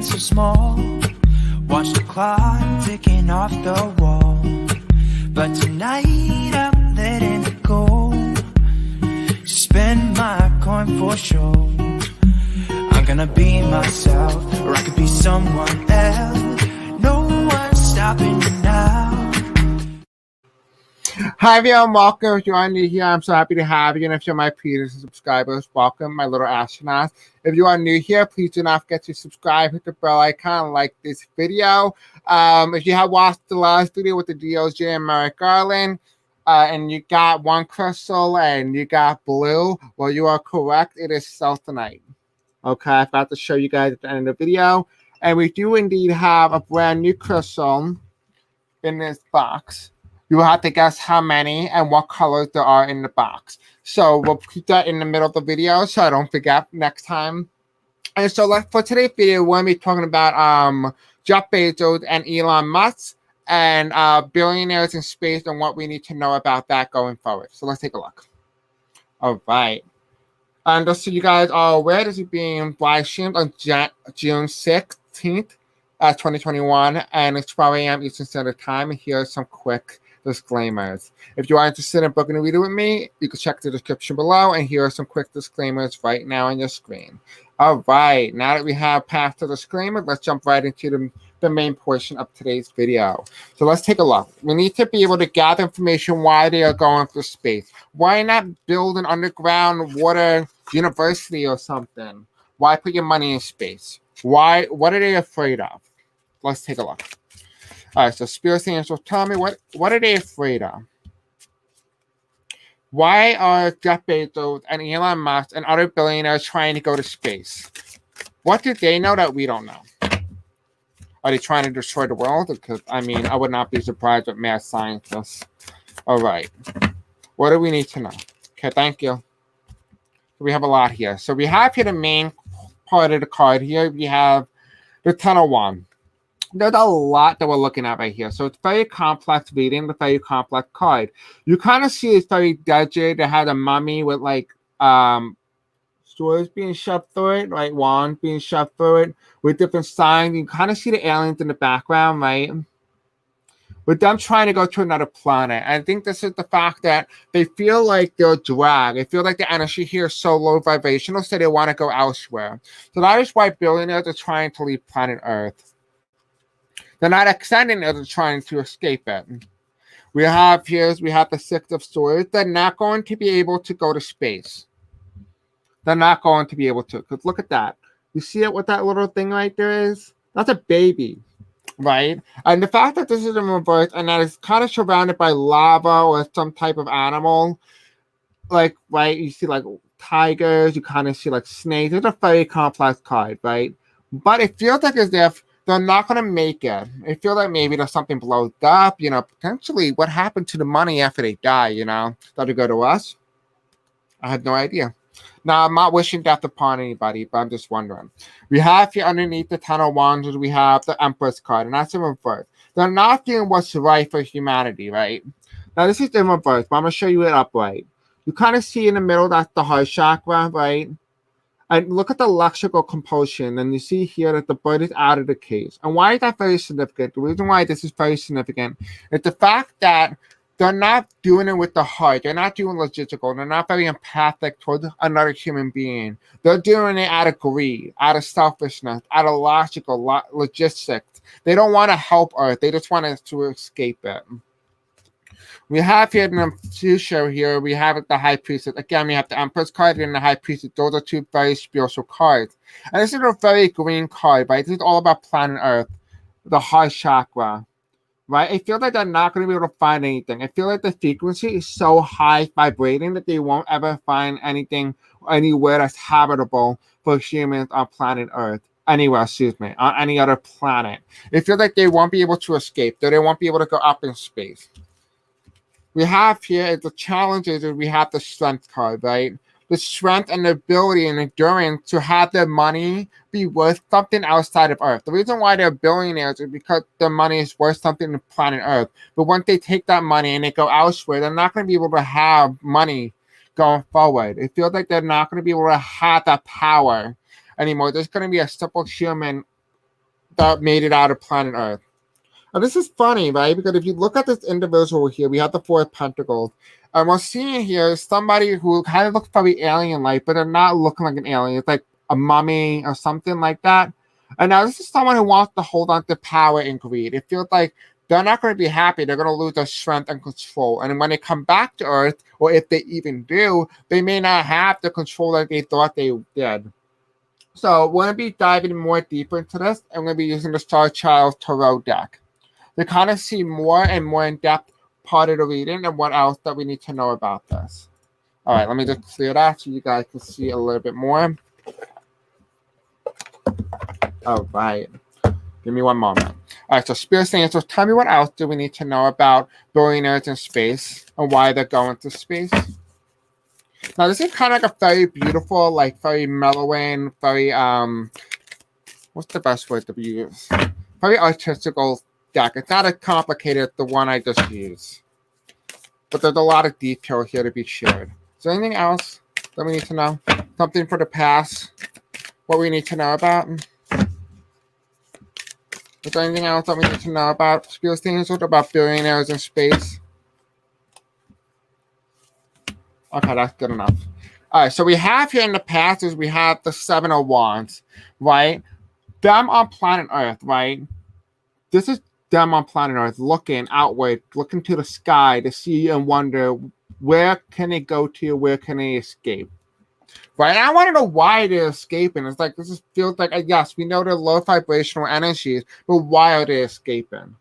so small. Watch the clock ticking off the wall. But tonight I'm letting it go. Spend my coin for sure. I'm gonna be myself, or I could be someone else. No one's stopping me now. Hi everyone, welcome. If you're new here, I'm so happy to have you. And if you're my previous subscribers, welcome, my little astronauts. If you are new here, please do not forget to subscribe, hit the bell icon, like this video. If you have watched the last video with the DOJ and Merrick Garland, and you got one crystal and you got blue, well, you are correct. It is Sultanite. Okay, I forgot to show you guys at the end of the video. And we do indeed have a brand new crystal in this box. You will have to guess how many and what colors there are in the box. So we'll keep that in the middle of the video so I don't forget next time. And so for today's video, we're going to be talking about Jeff Bezos and Elon Musk and billionaires in space and what we need to know about that going forward. So let's take a look. All right. And just so you guys are aware, this is being live streamed on June 16th, 2021, and it's 12 a.m. Eastern Standard Time. And here are some quick disclaimers. If you are interested in booking a reading with me, you can check the description below, and here are some quick disclaimers right now on your screen. All right, now that we have passed the disclaimer, let's jump right into the main portion of today's video. So let's take a look. We need to be able to gather information why they are going for space. Why not build an underground water university or something? Why put your money in space? Why? What are they afraid of? Let's take a look. All right, so Spirit Angels, tell me what are they afraid of? Why are Jeff Bezos and Elon Musk and other billionaires trying to go to space? What do they know that we don't know? Are they trying to destroy the world? Because, I mean, I would not be surprised with mad scientists. All right. What do we need to know? Okay, thank you. We have a lot here. So we have here the main part of the card here. We have the tunnel one. There's a lot that we're looking at right here. So it's very complex reading, the very complex card. You kind of see it's very digit. They had a mummy with like swords being shoved through it, right? Wands being shoved through it with different signs. You kind of see the aliens in the background, right? With them trying to go to another planet. I think this is the fact that they feel like they're dragged. They feel like the energy here is so low vibrational, so they want to go elsewhere. So that is why billionaires are trying to leave planet Earth. They're not extending it, they're trying to escape it. We have the Six of Swords. They're not going to be able to go to space. They're not going to be able to. Because look at that. You see it, what that little thing right there is? That's a baby, right? And the fact that this is in reverse and that it's kind of surrounded by lava or some type of animal, like, right, you see like tigers, you kind of see like snakes. It's a very complex card, right? But it feels like as if they're not going to make it. I feel like maybe there's something blows up, you know, potentially what happened to the money after they die, you know? Did it go to us? I have no idea. Now, I'm not wishing death upon anybody, but I'm just wondering. We have here underneath the Ten of Wands, we have the Empress card, and that's in reverse. They're not doing what's right for humanity, right? Now, this is in reverse, but I'm going to show you it upright. You kind of see in the middle, that's the heart chakra, right? And look at the electrical compulsion, and you see here that the bird is out of the cage. And why is that very significant? The reason why this is very significant is the fact that they're not doing it with the heart. They're not doing logistical. They're not very empathic towards another human being. They're doing it out of greed, out of selfishness, out of logistics. They don't want to help Earth. They just want to escape it. We have here in the future here, we have the High Priestess. Again, we have the Empress card and the High Priestess. Those are two very spiritual cards. And this is a very green card, right? This is all about planet Earth, the heart chakra, right? I feel like they're not going to be able to find anything. I feel like the frequency is so high vibrating that they won't ever find anything, anywhere that's habitable for humans on planet Earth. Anywhere, excuse me, on any other planet. I feel like they won't be able to escape, that they won't be able to go up in space. We have here the challenges, and we have the strength card, right? The strength and the ability and endurance to have their money be worth something outside of Earth. The reason why they're billionaires is because their money is worth something on planet Earth. But once they take that money and they go elsewhere, they're not going to be able to have money going forward. It feels like they're not going to be able to have that power anymore. There's going to be a simple human that made it out of planet Earth. And this is funny, right? Because if you look at this individual here, we have the Four of Pentacles. And we're seeing here is somebody who kind of looks very alien-like, but they're not looking like an alien. It's like a mummy or something like that. And now this is someone who wants to hold on to power and greed. It feels like they're not going to be happy. They're going to lose their strength and control. And when they come back to Earth, or if they even do, they may not have the control that they thought they did. So we're going to be diving more deeper into this, and we're going to be using the Star Child Tarot deck to kind of see more and more in-depth part of the reading and what else that we need to know about this. All right, let me just clear that so you guys can see a little bit more. All right. Give me one moment. All right, so Spirit Angels, tell me what else do we need to know about billionaires in space and why they're going to space. Now, this is kind of like a very beautiful, like very mellowing, very, what's the best word to use? Very artistical deck. It's not as complicated as the one I just used. But there's a lot of detail here to be shared. Is there anything else that we need to know? Something for the past? What we need to know about? Is there anything else that we need to know about Spirit Angels, about billionaires in space? Okay, that's good enough. All right, so we have here in the past is we have the Seven of Wands, right? Them on planet Earth, right? This is them on planet Earth looking outward, looking to the sky to see and wonder where can they go to, where can they escape, right? And I want to know why they're escaping. It's like this feels like yes, we know they're low vibrational energies, but why are they escaping?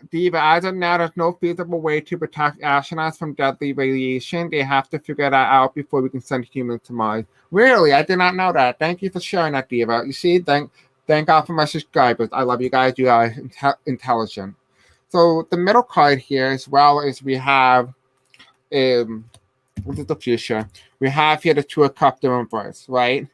Diva, as of now, there's no feasible way to protect astronauts from deadly radiation. They have to figure that out before we can send humans to Mars. Really? I did not know that. Thank you for sharing that, Diva. You see, thank God for my subscribers. I love you guys. You are intelligent. So the middle card here as well is we have, what is the future? We have here the Two of Cups in reverse, right?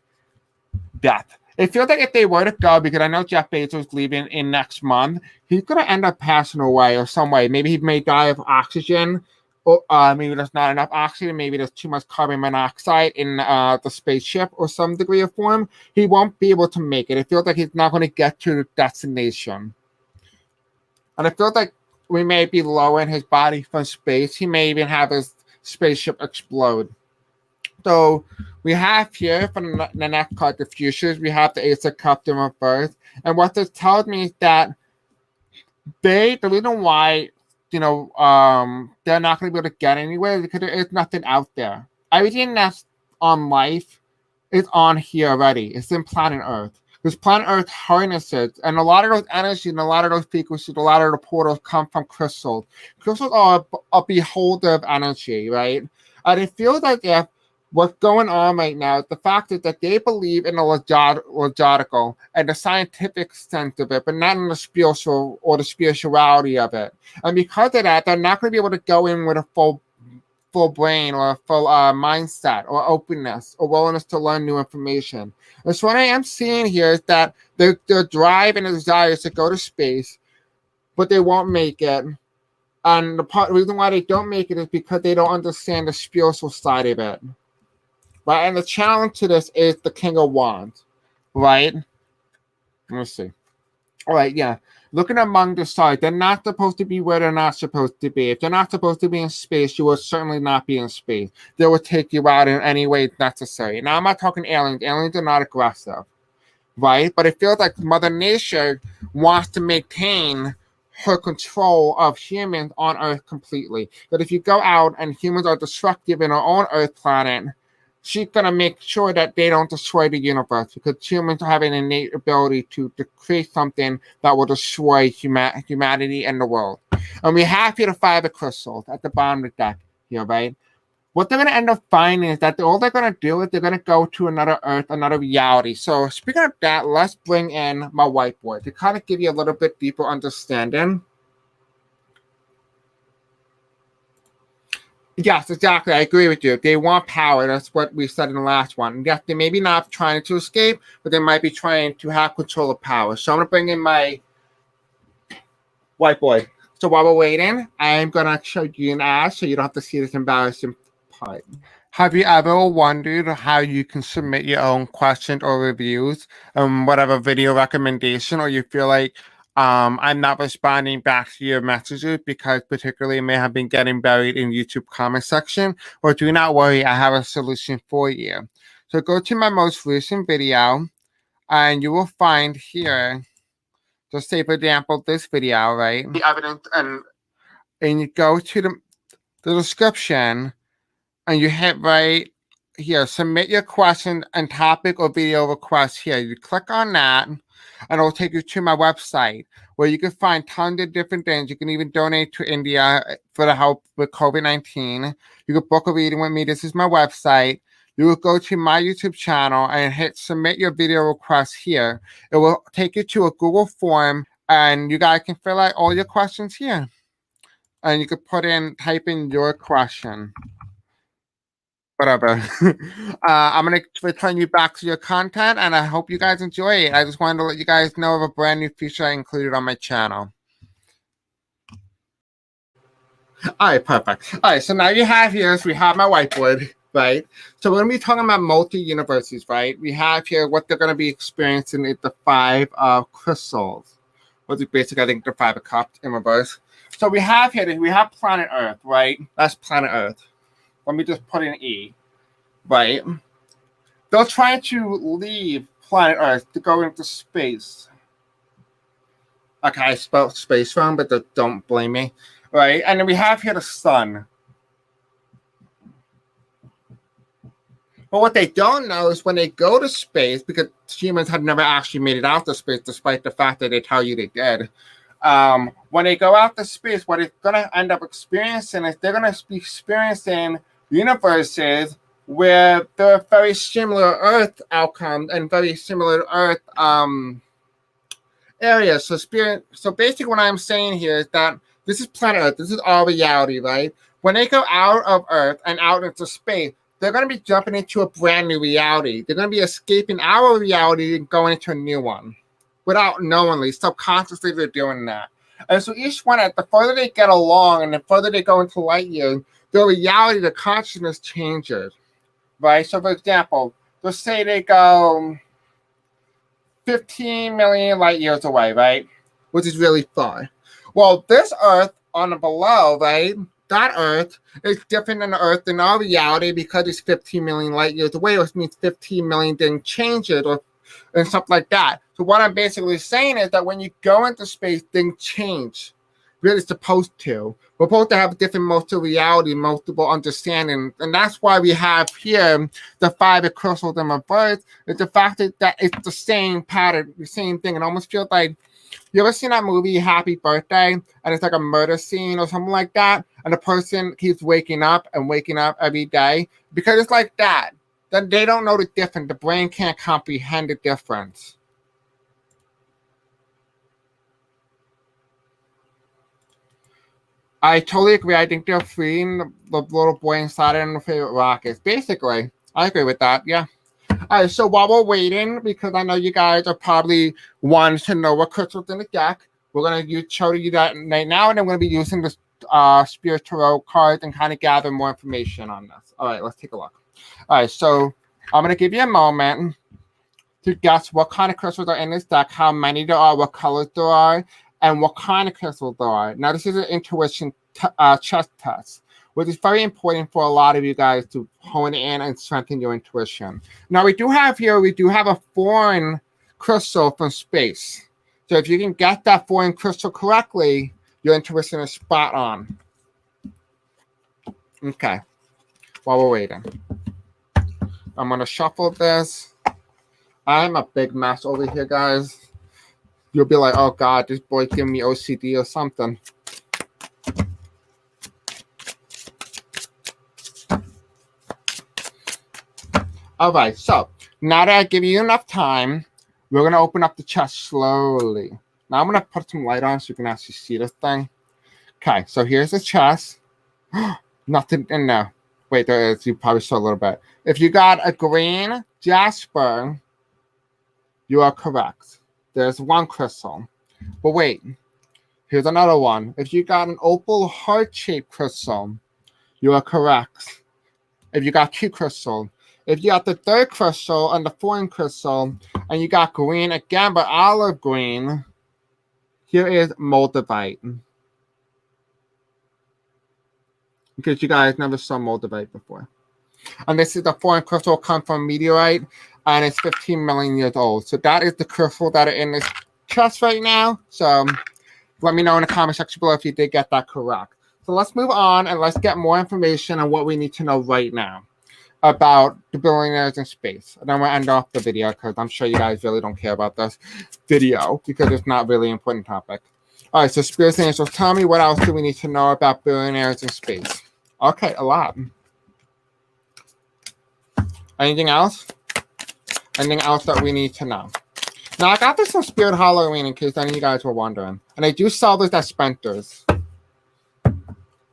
Death. It feels like if they were to go, because I know Jeff Bezos is leaving in next month, he's going to end up passing away or some way. Maybe he may die of oxygen, or maybe there's not enough oxygen, maybe there's too much carbon monoxide in the spaceship or some degree of form. He won't be able to make it. It feels like he's not going to get to the destination. And it feels like we may be lowering his body from space. He may even have his spaceship explode. So we have here for the next card, the futures, we have the Ace of Cups in reverse. And what this tells me is that the reason why, they're not going to be able to get anywhere is because there is nothing out there. Everything that's on life is on here already. It's in planet Earth. Because planet Earth harnesses, and a lot of those energies and a lot of those frequencies, a lot of the portals come from crystals. Crystals are a beholder of energy, right? And it feels like if what's going on right now, the fact is that they believe in the logical and the scientific sense of it, but not in the spiritual or the spirituality of it. And because of that, they're not going to be able to go in with a full brain or a full mindset or openness or willingness to learn new information. And so what I am seeing here is that their drive and desire is to go to space, but they won't make it. And the reason why they don't make it is because they don't understand the spiritual side of it. Right, and the challenge to this is the King of Wands, right? Let's see. All right, yeah. Looking among the stars, they're not supposed to be where they're not supposed to be. If they're not supposed to be in space, you will certainly not be in space. They will take you out in any way necessary. Now, I'm not talking aliens. Aliens are not aggressive, right? But it feels like Mother Nature wants to maintain her control of humans on Earth completely. But if you go out and humans are destructive in our own Earth planet, she's going to make sure that they don't destroy the universe, because humans have an innate ability to create something that will destroy humanity and the world. And we have here the Five of Crystals at the bottom of the deck here, right? What they're going to end up finding is that all they're going to do is they're going to go to another Earth, another reality. So speaking of that, let's bring in my whiteboard to kind of give you a little bit deeper understanding. Yes, exactly. I agree with you. They want power. That's what we said in the last one. Yes, they may be not trying to escape, but they might be trying to have control of power. So I'm going to bring in my whiteboard. So while we're waiting, I'm going to show you an ad so you don't have to see this embarrassing type. Have you ever wondered how you can submit your own questions or reviews, whatever video recommendation, or you feel like I'm not responding back to your messages because particularly it may have been getting buried in YouTube comment section? Or do not worry, I have a solution for you. So go to my most recent video and you will find here, just say for example, this video, right? The evidence, and you go to the description and you hit right here, submit your question and topic or video request here. You click on that and it'll take you to my website where you can find tons of different things. You can even donate to India for the help with COVID-19. You can book a reading with me. This is my website. You will go to my YouTube channel and hit submit your video request here. It will take you to a Google form and you guys can fill out all your questions here. And you could type in your question. Whatever. I'm going to return you back to your content, and I hope you guys enjoy it. I just wanted to let you guys know of a brand new feature I included on my channel. All right, perfect. All right, so now we have my whiteboard, right? So we're going to be talking about multi-universes, right? We have here what they're going to be experiencing is the 5 crystals, which is basically, I think, the 5 of cups in reverse. So we have planet Earth, right? That's planet Earth. Let me just put in E, right? They're trying to leave planet Earth to go into space. Okay, I spelled space wrong, but don't blame me, right? And then we have here the sun. But what they don't know is when they go to space, because humans have never actually made it out to space, despite the fact that they tell you they did. When they go out to space, what it's going to end up experiencing is they're going to be experiencing universes where there are very similar Earth outcomes and very similar Earth areas. So basically what I'm saying here is that this is planet Earth. This is our reality, right? When they go out of Earth and out into space, they're going to be jumping into a brand new reality. They're going to be escaping our reality and going into a new one without knowingly, subconsciously they're doing that. And so each one, the further they get along and the further they go into light years, the reality, the consciousness changes, right? So, for example, let's say they go 15 million light years away, right? Which is really far. Well, this Earth on the below, right? That Earth is different than the Earth in our reality because it's 15 million light years away, which means 15 million didn't change it and stuff like that. So what I'm basically saying is that when you go into space, things change. Really supposed to. We're supposed to have different multiple reality, multiple understanding. And that's why we have here the 5 of crystals in reverse. It's the fact that it's the same pattern, the same thing. It almost feels like, you ever seen that movie Happy Birthday? And it's like a murder scene or something like that. And the person keeps waking up every day. Because it's like that. Then they don't know the difference. The brain can't comprehend the difference. I totally agree. I think they're freeing the little boy inside and the favorite rockets. Basically, I agree with that. Yeah. All right. So while we're waiting, because I know you guys are probably wanting to know what crystals in the deck, we're going to show you that right now, and then we're going to be using the Spirit Tarot cards and kind of gather more information on this. All right. Let's take a look. All right. So I'm going to give you a moment to guess what kind of crystals are in this deck, how many there are, what colors there are, and what kind of crystals there are. Now, this is an intuition chess test, which is very important for a lot of you guys to hone in and strengthen your intuition. Now, we do have a foreign crystal from space. So if you can get that foreign crystal correctly, your intuition is spot on. Okay, while we're waiting, I'm going to shuffle this. I'm a big mess over here, guys. You'll be like, oh, God, this boy giving me OCD or something. All right, so now that I give you enough time, we're going to open up the chest slowly. Now I'm going to put some light on so you can actually see this thing. Okay, so here's the chest. Nothing in there. Wait, there is. You probably saw a little bit. If you got a green jasper, you are correct. There's one crystal. But wait, here's another one. If you got an opal heart-shaped crystal, you are correct. if you got 2 crystals. If you got the 3rd crystal and the 4th crystal, and you got green again, but olive green, here is moldavite. Because you guys never saw moldavite before. And this is the 4th crystal, come from meteorite, and it's 15 million years old. So that is the crystal that are in this chest right now. So let me know in the comment section below if you did get that correct. So let's move on and let's get more information on what we need to know right now about the billionaires in space. And then we'll end off the video because I'm sure you guys really don't care about this video because it's not really an important topic. All right, so Spirit Angels, tell me what else do we need to know about billionaires in space? Okay, a lot. Anything else? Anything else that we need to know? Now, I got this from Spirit Halloween in case any of you guys were wondering. And I do sell this at Spencer's.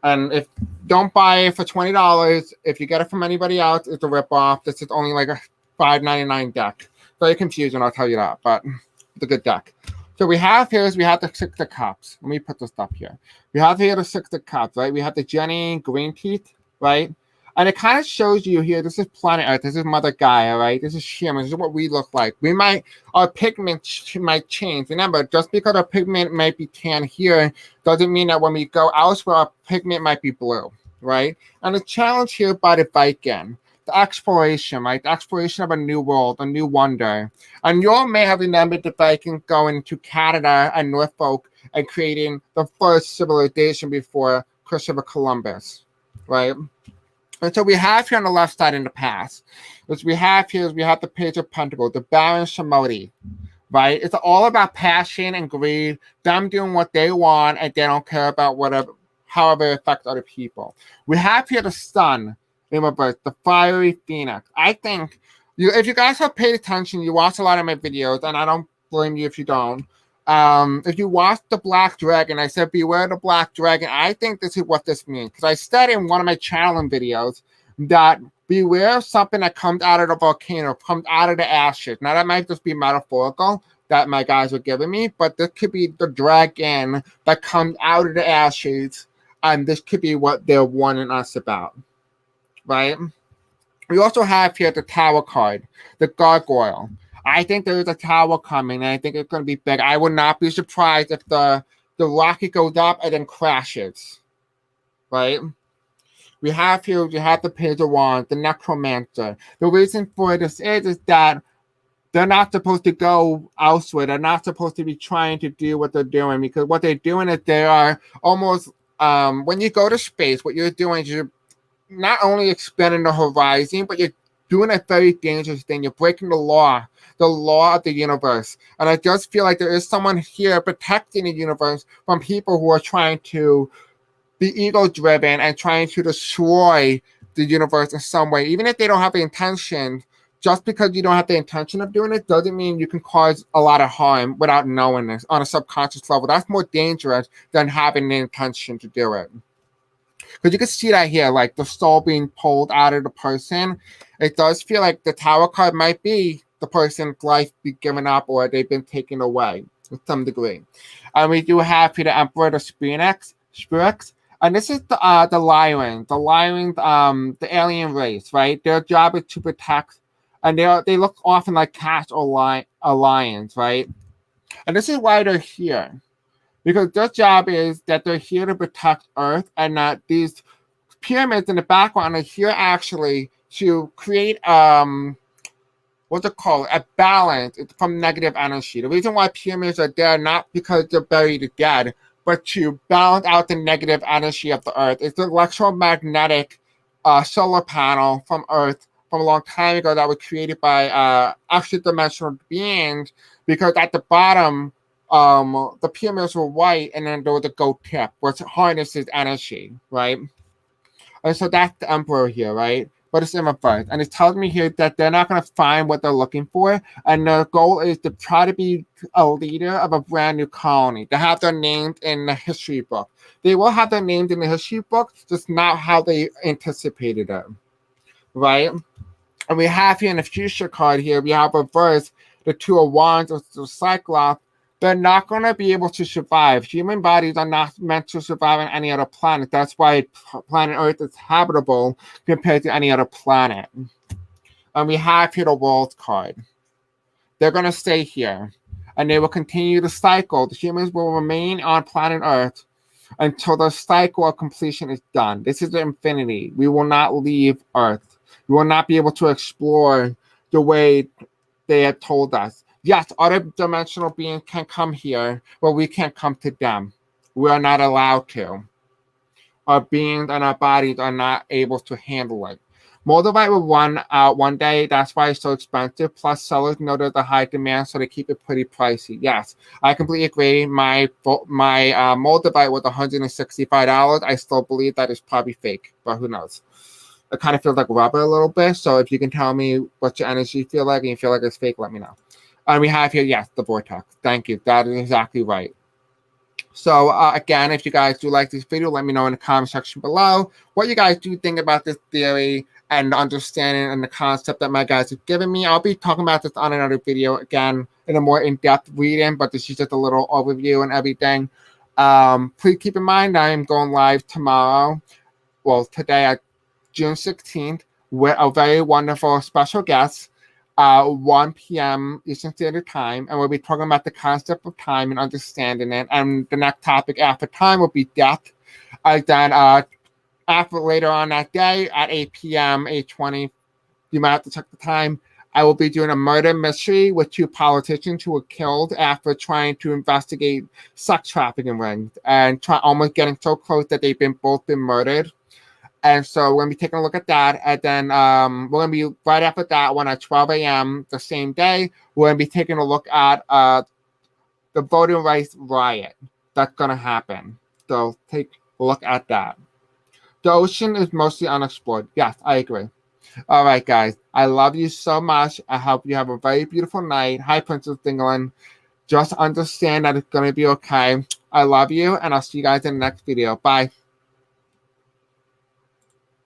And if don't buy it for $20, if you get it from anybody else, it's a ripoff. This is only like a $5.99 deck. Very confusing, I'll tell you that, but it's a good deck. So we have here is we have the 6 of Cups. Let me put this up here. We have here the 6 of Cups, right? We have the Jenny green teeth, right? And it kind of shows you here, this is planet Earth, this is Mother Gaia, right? This is Shimmer, this is what we look like. Our pigment might change. Remember, just because our pigment might be tan here, doesn't mean that when we go elsewhere, our pigment might be blue, right? And the challenge here by the Viking, the exploration, right? The exploration of a new world, a new wonder. And you all may have remembered the Viking going to Canada and Norfolk and creating the first civilization before Christopher Columbus, right? And so we have here on the left side in the past, which we have here is we have the Page of Pentacles, the Baron Samedi, right? It's all about passion and greed, them doing what they want, and they don't care about whatever, however it affects other people. We have here the Sun in reverse, the Fiery Phoenix. I think, if you guys have paid attention, you watch a lot of my videos, and I don't blame you if you don't. If you watch the Black Dragon, I said beware the Black Dragon. I think this is what this means, because I said in one of my channeling videos that beware of something that comes out of the volcano, comes out of the ashes. Now that might just be metaphorical that my guys were giving me, but this could be the dragon that comes out of the ashes, and this could be what they're warning us about, right? We also have here the Tower card, the Gargoyle. I think there is a tower coming, and I think it's going to be big. I would not be surprised if the rocket goes up and then crashes, right? We have here, we have the Page of Wands, the Necromancer. The reason for this is that they're not supposed to go elsewhere. They're not supposed to be trying to do what they're doing, because what they're doing is they are almost, when you go to space, what you're doing is you're not only expanding the horizon, but you're doing a very dangerous thing. You're breaking the law of the universe. And I just feel like there is someone here protecting the universe from people who are trying to be ego-driven and trying to destroy the universe in some way. Even if they don't have the intention, just because you don't have the intention of doing it doesn't mean you can cause a lot of harm without knowing this on a subconscious level. That's more dangerous than having the intention to do it. Because you can see that here, like the soul being pulled out of the person. It does feel like the Tower card might be the person's life be given up, or they've been taken away to some degree. And we do have here the Emperor, the Spirits, and this is the Lyran, the alien race, right? Their job is to protect, and they look often like cats or lions, right? And this is why they're here, because their job is that they're here to protect Earth, and that these pyramids in the background are here actually to create what's it called? A balance from negative energy. The reason why pyramids are there, not because they're buried dead, but to balance out the negative energy of the Earth. It's the electromagnetic solar panel from Earth from a long time ago that was created by extra-dimensional beings, because at the bottom, the pyramids were white, and then there was a gold tip, which harnesses energy, right? And so that's the Emperor here, right? But it's in reverse. And it tells me here that they're not going to find what they're looking for. And their goal is to try to be a leader of a brand new colony. To have their names in the history book. They will have their names in the history book, just not how they anticipated it. Right? And we have here in the future card here, we have reverse the Two of Wands, the Cyclops, they're not going to be able to survive. Human bodies are not meant to survive on any other planet. That's why planet Earth is habitable compared to any other planet. And we have here the world card. They're going to stay here. And they will continue the cycle. The humans will remain on planet Earth until the cycle of completion is done. This is the infinity. We will not leave Earth. We will not be able to explore the way they had told us. Yes, other dimensional beings can come here, but we can't come to them. We are not allowed to. Our beings and our bodies are not able to handle it. Moldavite will run out one day. That's why it's so expensive. Plus, sellers know there's a high demand, so they keep it pretty pricey. Yes, I completely agree. My Moldavite was $165. I still believe that is probably fake, but who knows? It kind of feels like rubber a little bit. So if you can tell me what your energy feel like and you feel like it's fake, let me know. And we have here, yes, the vortex. Thank you. That is exactly right. So again, if you guys do like this video, let me know in the comment section below what you guys do think about this theory and the understanding and the concept that my guys have given me. I'll be talking about this on another video again in a more in-depth reading, but this is just a little overview and everything. Please keep in mind I am going live tomorrow. Well, today at June 16th with a very wonderful special guest. 1 p.m. Eastern Standard Time, and we'll be talking about the concept of time and understanding it. And the next topic after time will be death. Then after later on that day at 8 p.m., 8:20, you might have to check the time. I will be doing a murder mystery with 2 politicians who were killed after trying to investigate sex trafficking rings and almost getting so close that they've both been murdered. And so we're going to be taking a look at that. And then we're going to be right after that one at 12 a.m. the same day. We're going to be taking a look at the voting rights riot that's going to happen. So take a look at that. The ocean is mostly unexplored. Yes, I agree. All right, guys. I love you so much. I hope you have a very beautiful night. Hi, Princess Dingling. Just understand that it's going to be okay. I love you, and I'll see you guys in the next video. Bye.